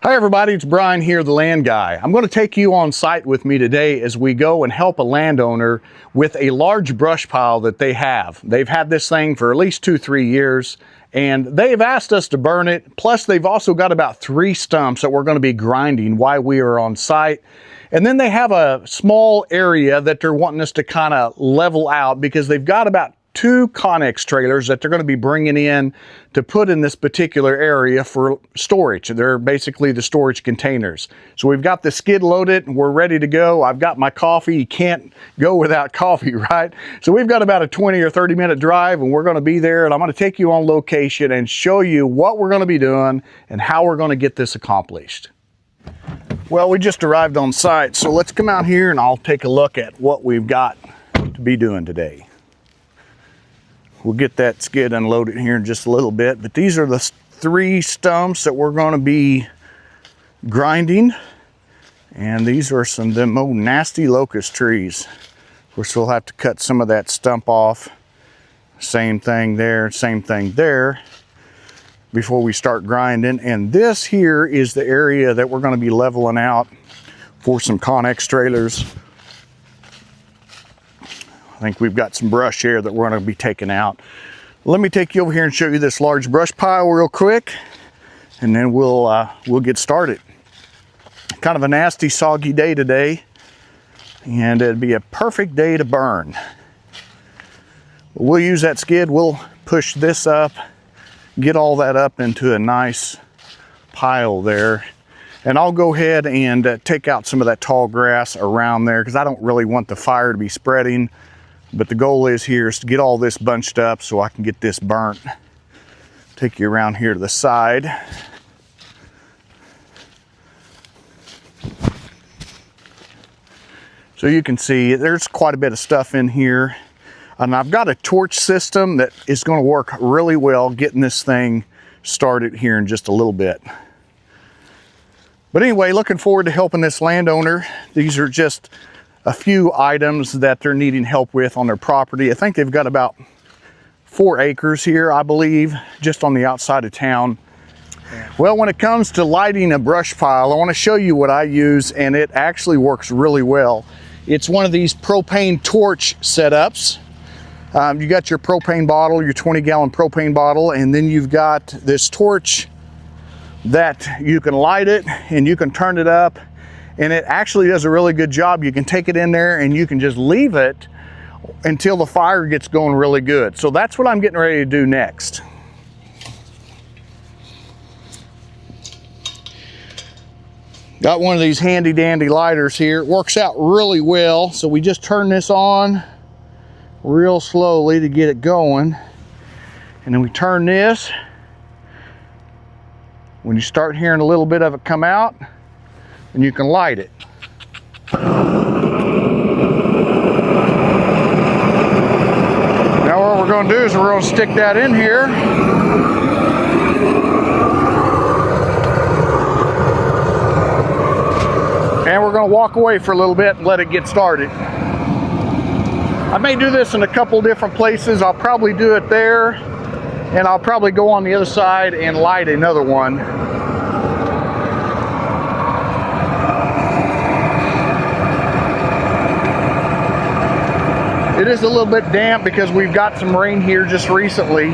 Hi everybody, it's Brian here, the Land Guy. I'm going to take you on site with me today as we go and help a landowner with a large brush pile that they have. They've had this thing for at least 2-3 years and they've asked us to burn it. Plus they've also got about 3 stumps that we're going to be grinding while we are on site. And then they have a small area that they're wanting us to kind of level out because they've got about 2 Connex trailers that they're going to be bringing in to put in this particular area for storage. They're basically the storage containers. So we've got the skid loaded and we're ready to go. I've got my coffee. You can't go without coffee, right? So we've got about a 20 or 30 minute drive and we're going to be there, and I'm going to take you on location and show you what we're going to be doing and how we're going to get this accomplished. Well, we just arrived on site, so let's come out here and I'll take a look at what we've got to be doing today. We'll get that skid unloaded here in just a little bit, but these are the 3 stumps that we're going to be grinding, and these are some of them old nasty locust trees. Of course, we'll have to cut some of that stump off. Same thing there, same thing there, before we start grinding. And this here is the area that we're going to be leveling out for some Connex trailers. I think we've got some brush here that we're going to be taking out. Let me take you over here and show you this large brush pile real quick, and then we'll get started. Kind of a nasty, soggy day today, and it'd be a perfect day to burn. We'll use that skid. We'll push this up, get all that up into a nice pile there. And I'll go ahead and take out some of that tall grass around there because I don't really want the fire to be spreading. But the goal is here is to get all this bunched up so I can get this burnt. Take you around here to the side. So you can see there's quite a bit of stuff in here. And I've got a torch system that is going to work really well getting this thing started here in just a little bit. But anyway, looking forward to helping this landowner. These are just a few items that they're needing help with on their property. I think they've got about 4 acres here, I believe, just on the outside of town. Well, when it comes to lighting a brush pile, I want to show you what I use, and it actually works really well. It's one of these propane torch setups. You got your propane bottle, your 20-gallon propane bottle, and then you've got this torch that you can light it and you can turn it up. And it actually does a really good job. You can take it in there and you can just leave it until the fire gets going really good. So that's what I'm getting ready to do next. Got one of these handy dandy lighters here. It works out really well. So we just turn this on real slowly to get it going. And then we turn this. When you start hearing a little bit of it come out, and you can light it. Now what we're going to do is we're going to stick that in here. And we're going to walk away for a little bit and let it get started. I may do this in a couple different places. I'll probably do it there, and I'll probably go on the other side and light another one. It is a little bit damp because we've got some rain here just recently.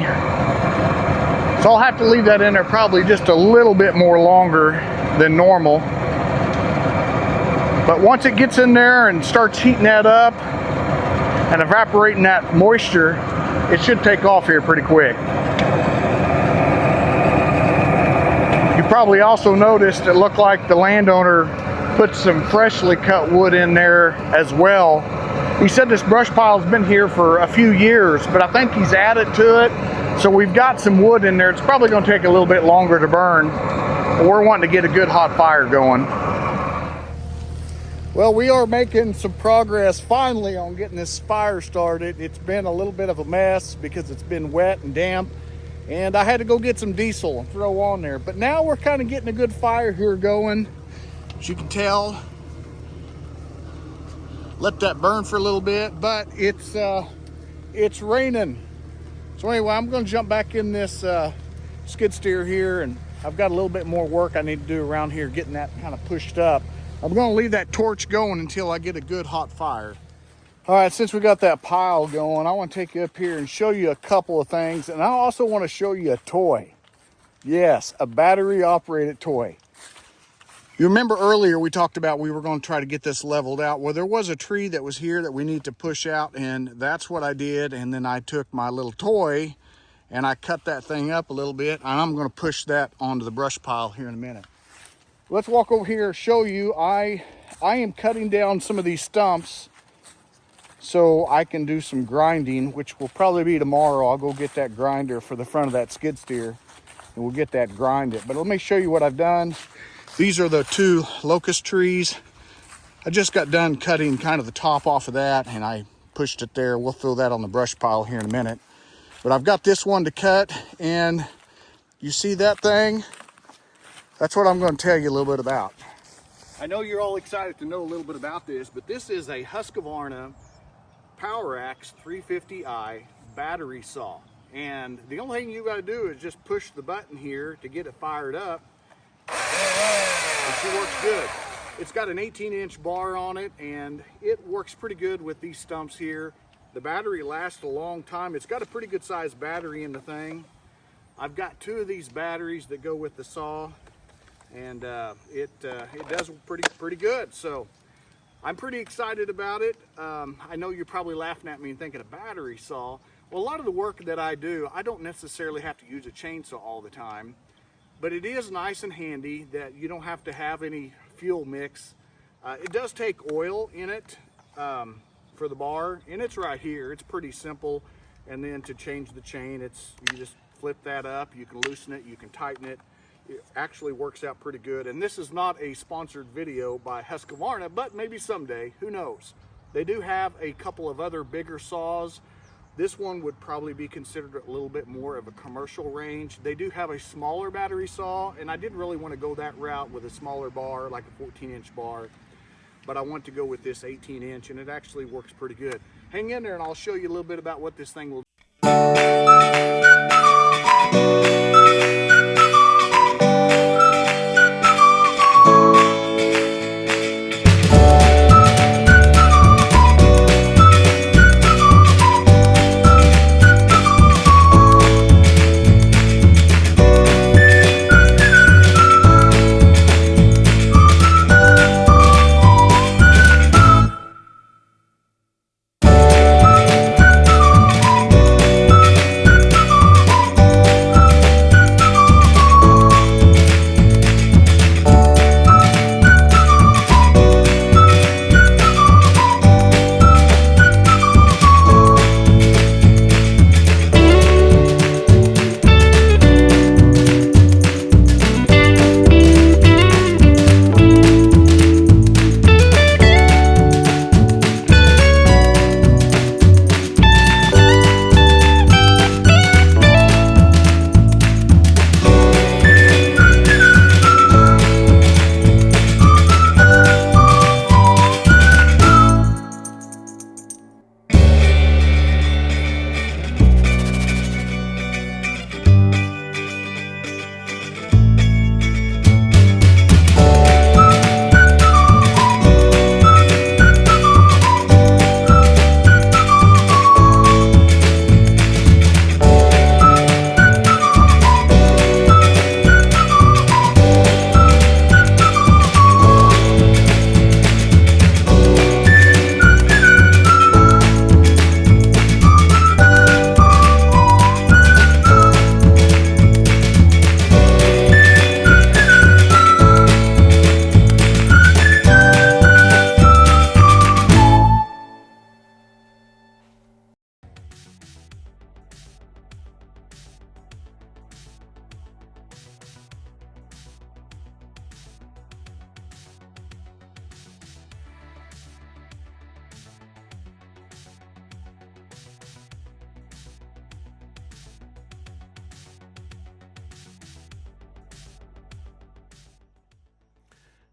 So I'll have to leave that in there probably just a little bit more longer than normal. But once it gets in there and starts heating that up and evaporating that moisture, it should take off here pretty quick. You probably also noticed it looked like the landowner put some freshly cut wood in there as well. He said this brush pile's been here for a few years, but I think he's added to it. So we've got some wood in there. It's probably going to take a little bit longer to burn, but we're wanting to get a good hot fire going. Well, we are making some progress finally on getting this fire started. It's been a little bit of a mess because it's been wet and damp, and I had to go get some diesel and throw on there. But now we're kind of getting a good fire here going. As you can tell, let that burn for a little bit, but it's raining. So anyway, I'm going to jump back in this skid steer here and I've got a little bit more work I need to do around here getting that kind of pushed up. I'm going to leave that torch going until I get a good hot fire. All right, since we got that pile going, I want to take you up here and show you a couple of things. And I also want to show you a toy. Yes, a battery operated toy. You remember earlier we talked about we were going to try to get this leveled out. Well, there was a tree that was here that we need to push out, and that's what I did. And then I took my little toy and I cut that thing up a little bit, and I'm going to push that onto the brush pile here in a minute. Let's walk over here and show you. I am cutting down some of these stumps so I can do some grinding, which will probably be tomorrow. I'll go get that grinder for the front of that skid steer and we'll get that grinded. But let me show you what I've done. These are the 2 locust trees. I just got done cutting kind of the top off of that and I pushed it there. We'll throw that on the brush pile here in a minute. But I've got this one to cut, and you see that thing? That's what I'm going to tell you a little bit about. I know you're all excited to know a little bit about this, but this is a Husqvarna Power Axe 350i battery saw. And the only thing you got to do is just push the button here to get it fired up. It works good. It's got an 18-inch bar on it, and it works pretty good with these stumps here. The battery lasts a long time. It's got a pretty good sized battery in the thing. I've got 2 of these batteries that go with the saw, and it does pretty good. So I'm pretty excited about it. I know you're probably laughing at me and thinking a battery saw. Well, a lot of the work that I do, I don't necessarily have to use a chainsaw all the time, but it is nice and handy that you don't have to have any fuel mix. It does take oil in it for the bar, and it's right here. It's pretty simple. And then to change the chain, you just flip that up, you can loosen it, you can tighten it. It actually works out pretty good. And this is not a sponsored video by Husqvarna, but maybe someday, who knows. They do have a couple of other bigger saws. This one would probably be considered a little bit more of a commercial range. They do have a smaller battery saw, and I didn't really want to go that route with a smaller bar, like a 14-inch bar. But I want to go with this 18-inch, and it actually works pretty good. Hang in there and I'll show you a little bit about what this thing will do.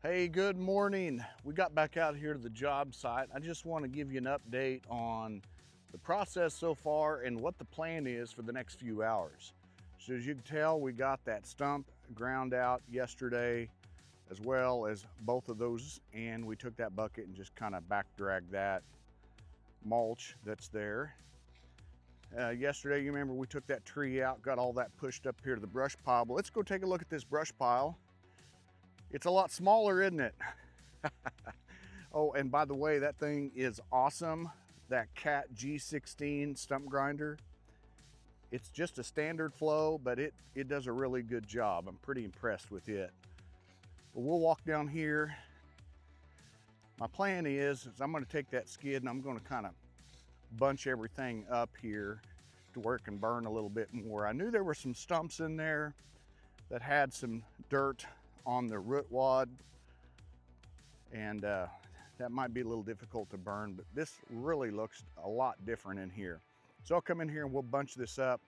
Hey, good morning. We got back out here to the job site. I just want to give you an update on the process so far and what the plan is for the next few hours. So as you can tell, we got that stump ground out yesterday, as well as both of those, and we took that bucket and just kind of back dragged that mulch that's there. Yesterday, you remember we took that tree out, got all that pushed up here to the brush pile, but let's go take a look at this brush pile. It's a lot smaller, isn't it? Oh, and by the way, that thing is awesome. That Cat G16 stump grinder. It's just a standard flow, but it does a really good job. I'm pretty impressed with it. But we'll walk down here. My plan is I'm gonna take that skid and I'm gonna kind of bunch everything up here to where it can burn a little bit more. I knew there were some stumps in there that had some dirt on the root wad, and that might be a little difficult to burn, but this really looks a lot different in here. So I'll come in here and we'll bunch this up.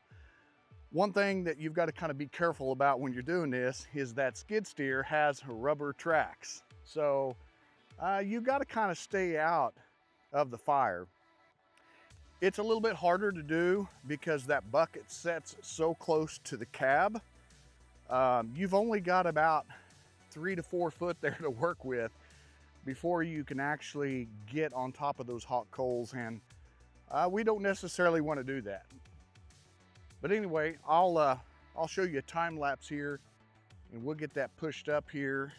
One thing that you've got to kind of be careful about when you're doing this is that skid steer has rubber tracks. So you've got to kind of stay out of the fire. It's a little bit harder to do because that bucket sets so close to the cab. You've only got about 3 to 4 foot there to work with before you can actually get on top of those hot coals, and we don't necessarily want to do that. But anyway, I'll show you a time lapse here, and we'll get that pushed up here,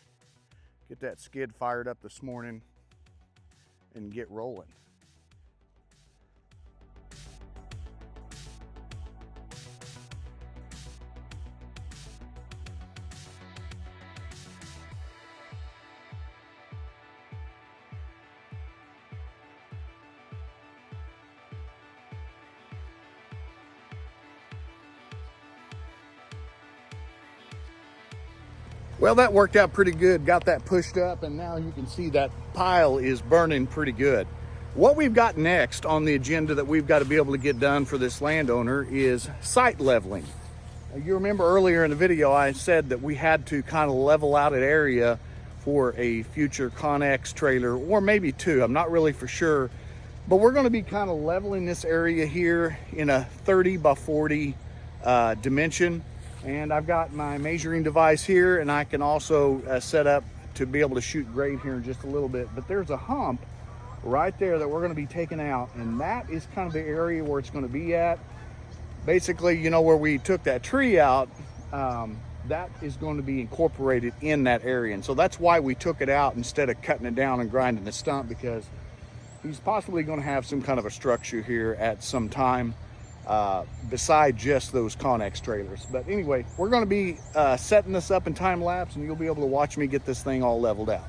get that skid fired up this morning, and get rolling. Well, that worked out pretty good. Got that pushed up, and now you can see that pile is burning pretty good. What we've got next on the agenda that we've got to be able to get done for this landowner is site leveling. You remember earlier in the video I said that we had to kind of level out an area for a future Connex trailer, or maybe 2. I'm not really for sure, but we're going to be kind of leveling this area here in a 30 by 40 dimension. And I've got my measuring device here, and I can also set up to be able to shoot grade here in just a little bit. But there's a hump right there that we're going to be taking out, and that is kind of the area where it's going to be at. Basically, you know, where we took that tree out, that is going to be incorporated in that area. And so that's why we took it out instead of cutting it down and grinding the stump, because he's possibly going to have some kind of a structure here at some time. Beside just those Connex trailers. But anyway, we're going to be setting this up in time lapse, and you'll be able to watch me get this thing all leveled out.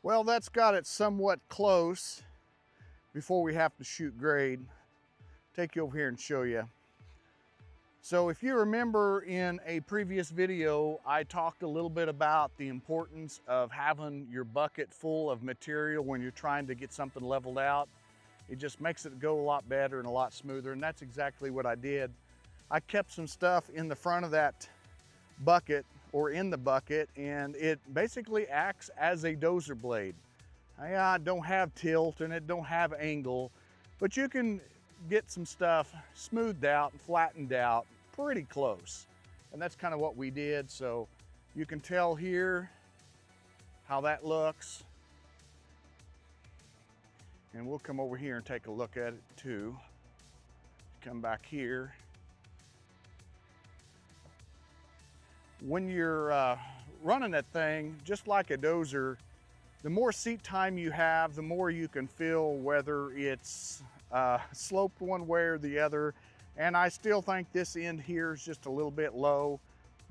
Well, that's got it somewhat close before we have to shoot grade. Take you over here and show you. So if you remember in a previous video, I talked a little bit about the importance of having your bucket full of material when you're trying to get something leveled out. It just makes it go a lot better and a lot smoother, and that's exactly what I did. I kept some stuff in the front of that bucket, or in the bucket, and it basically acts as a dozer blade. I don't have tilt and it don't have angle, but you can get some stuff smoothed out and flattened out pretty close. And that's kind of what we did. So you can tell here how that looks. And we'll come over here and take a look at it too. Come back here. When you're running that thing, just like a dozer, the more seat time you have, the more you can feel whether it's sloped one way or the other. And I still think this end here is just a little bit low,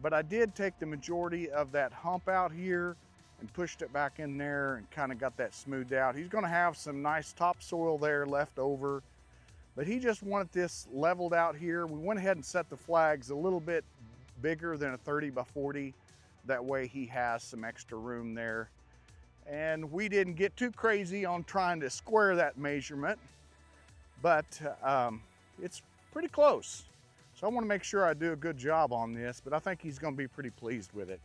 but I did take the majority of that hump out here and pushed it back in there and kind of got that smoothed out. He's going to have some nice topsoil there left over, but he just wanted this leveled out here. We went ahead and set the flags a little bit bigger than a 30 by 40. That way he has some extra room there. And we didn't get too crazy on trying to square that measurement, but it's pretty close. So I want to make sure I do a good job on this, but I think he's going to be pretty pleased with it.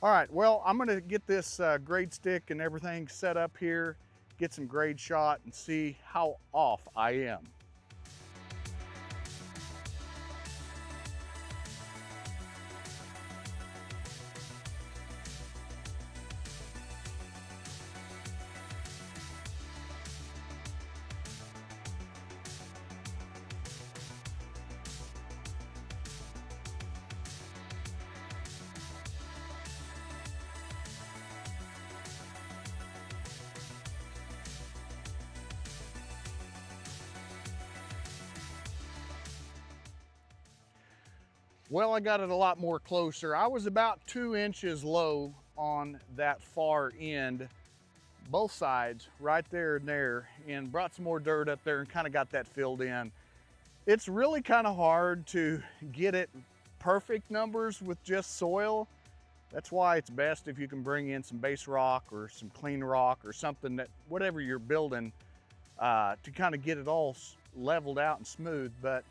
All right, well, I'm going to get this grade stick and everything set up here, get some grade shot, and see how off I am. Well, I got it a lot more closer. I was about 2 inches low on that far end, both sides, right there and there, and brought some more dirt up there and kind of got that filled in. It's really kind of hard to get it perfect numbers with just soil. That's why it's best if you can bring in some base rock or some clean rock or something that, whatever you're building, to kind of get it all leveled out and smooth. But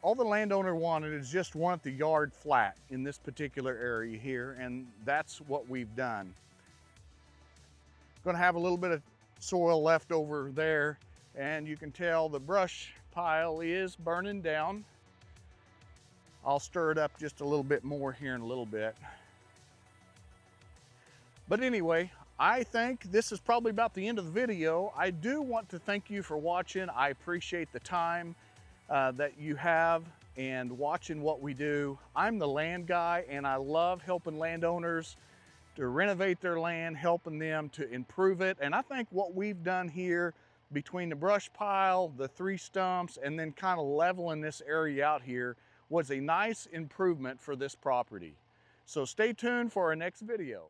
all the landowner wanted is just want the yard flat in this particular area here, and that's what we've done. Going to have a little bit of soil left over there, and you can tell the brush pile is burning down. I'll stir it up just a little bit more here in a little bit. But anyway, I think this is probably about the end of the video. I do want to thank you for watching. I appreciate the time that you have and watching what we do. I'm the land guy, and I love helping landowners to renovate their land, helping them to improve it. And I think what we've done here between the brush pile, the 3 stumps, and then kind of leveling this area out here was a nice improvement for this property. So stay tuned for our next video.